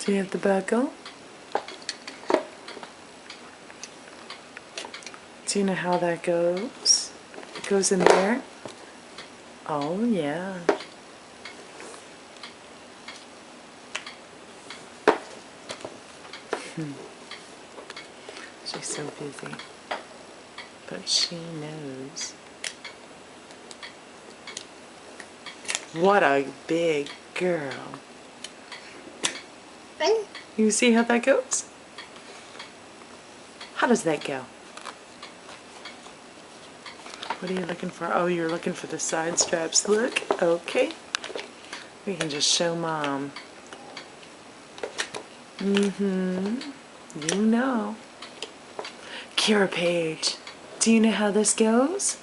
Do you have the buckle? Do you know how that goes? It goes in there? Oh, yeah. She's so busy. But she knows. What a big girl. You see how that goes? How does that go? What are you looking for? Oh, you're looking for the side straps. Look, okay. We can just show Mom. You know. Kira Page, do you know how this goes?